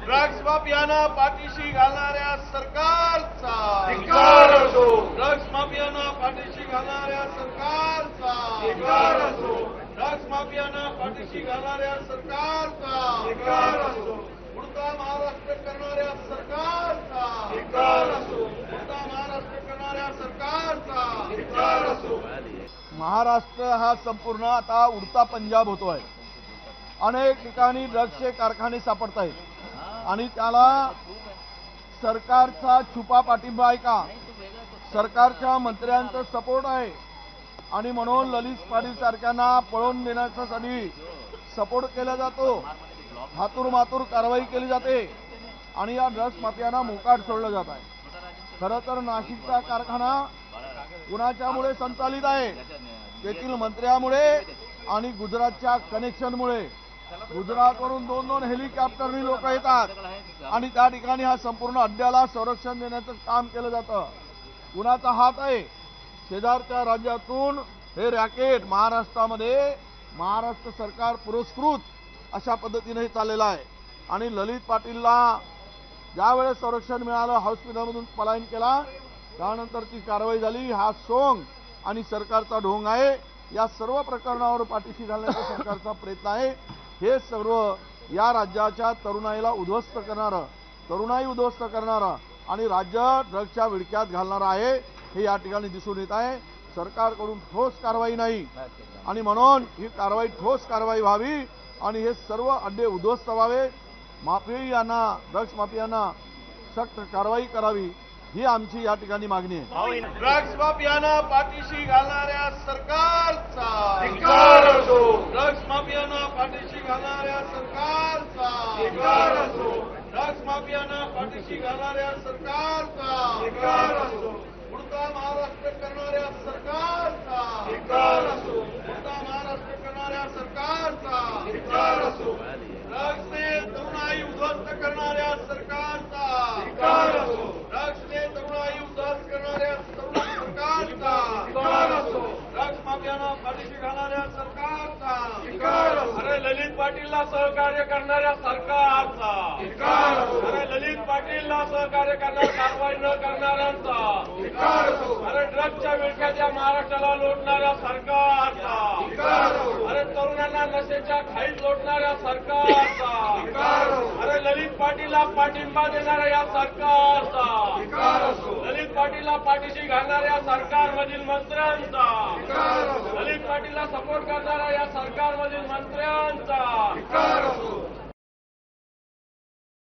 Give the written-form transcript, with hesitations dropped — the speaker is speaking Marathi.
ड्रग्स माफियांना पाठीशी घालणाऱ्या सरकारचा धिक्कार असो, ड्रग्स माफियांना पाठीशी घालणाऱ्या सरकारचा धिक्कार असो, ड्रग्स माफियांना पाठीशी घालणाऱ्या सरकारचा धिक्कार असो, उडता महाराष्ट्र करणाऱ्या सरकारचा धिक्कार असो, उडता महाराष्ट्र करणाऱ्या सरकारचा धिक्कार असो. महाराष्ट्र हा संपूर्ण आता उडता पंजाब होतोय. अनेक ठिकाणी ड्रग्सचे कारखाने सापडत आहेत आणि त्याला सरकारचा छुपा पाठिंबा आहे का, सरकारच्या मंत्र्यांचा सपोर्ट आहे आणि म्हणून ललित पाटील सारख्यांना पळवून देण्यासाठी सपोर्ट केला जातो. हातूर कारवाई केली जाते आणि या ड्रग्स माफियांना मोकाट सोडलं जात आहे. खरं तर नाशिकचा कारखाना कुणाच्यामुळे संचालित आहे, तेथील मंत्र्यामुळे आणि गुजरातच्या कनेक्शनमुळे. गुजरातवरून 2-2 हेलिकॉप्टरनी लोक येतात आणि त्या ठिकाणी हा संपूर्ण अड्ड्याला संरक्षण देण्याचं काम केलं जातं. कुणाचा हात आहे? शेजारच्या राज्यातून हे रॅकेट महाराष्ट्रामध्ये महाराष्ट्र सरकार पुरस्कृत अशा पद्धतीने चाललेलं आहे. आणि ललित पाटीलला ज्यावेळेस संरक्षण मिळालं, हॉस्पिटलमधून पलायन केला, त्यानंतर ती कारवाई झाली. हा सोंग आणि सरकारचा ढोंग आहे. या सर्व प्रकरणावर पाठीशी घालण्याचा सरकारचा प्रयत्न आहे. हे सर्व या राज्याच्या तरुणाईला उद्ध्वस्त करणारं, तरुणाई उद्ध्वस्त करणारं आणि राज्य ड्रग्सच्या विळख्यात घालणारं आहे, हे या ठिकाणी दिसून येत आहे. सरकारकडून ठोस कारवाई नाही आणि म्हणून ही कारवाई ठोस कारवाई व्हावी आणि हे सर्व अड्डे उद्ध्वस्त व्हावे. माफियांना, ड्रग्स माफियांना सक्त कारवाई करावी, ही आमची या ठिकाणी मागणी आहे. ड्रग्स माफियांना पाठीशी घालणाऱ्या सरकारचा धिक्कार असो, ड्रग्स माफियांना पाठीशी घालणाऱ्या सरकारचा धिक्कार असो, ड्रग्स माफियांना पाठीशी घालणाऱ्या सरकारचा धिक्कार असो, उडता महाराष्ट्र करणाऱ्या सरकारचा धिक्कार असो, उडता महाराष्ट्र करणाऱ्या सरकारचा धिक्कार असो, ड्रग्सने तरुणाई उद्ध्वस्त करणाऱ्या सरकारचा धिक्कार असो, ड्रग्सने तरुणाई उद्ध्वस्त करणाऱ्या सरकारचा धिक्कार असो, ड्रग्स माफियांना पाठीशी घालणाऱ्या सरकारचा धिक्कार असो, अरे ललित पाटीलला सहकार्य करणाऱ्या सरकारचा धिक्कार असो, अरे ललित पाटीलला सहकार्य करणाऱ्या कारवाई न करणाऱ्यांचा धिक्कार असो, अरे ड्रग्सच्या विळख्यात या महाराष्ट्राला लोटणाऱ्या सरकारचा धिक्कार असो, अरे तरुणांना नशेच्या खाईत लोटणाऱ्या सरकारचा धिक्कार असो, अरे ललित पाटीलला पाठिंबा देणाऱ्या या सरकारचा धिक्कार असो, ललित पाटीलला पाठीशी घालणाऱ्या सरकारमधील मंत्र्यांचा धिक्कार असो, ललित पाटीलला सपोर्ट करणाऱ्या या सरकारमधील मंत्र्यांचा धिक्कार असो,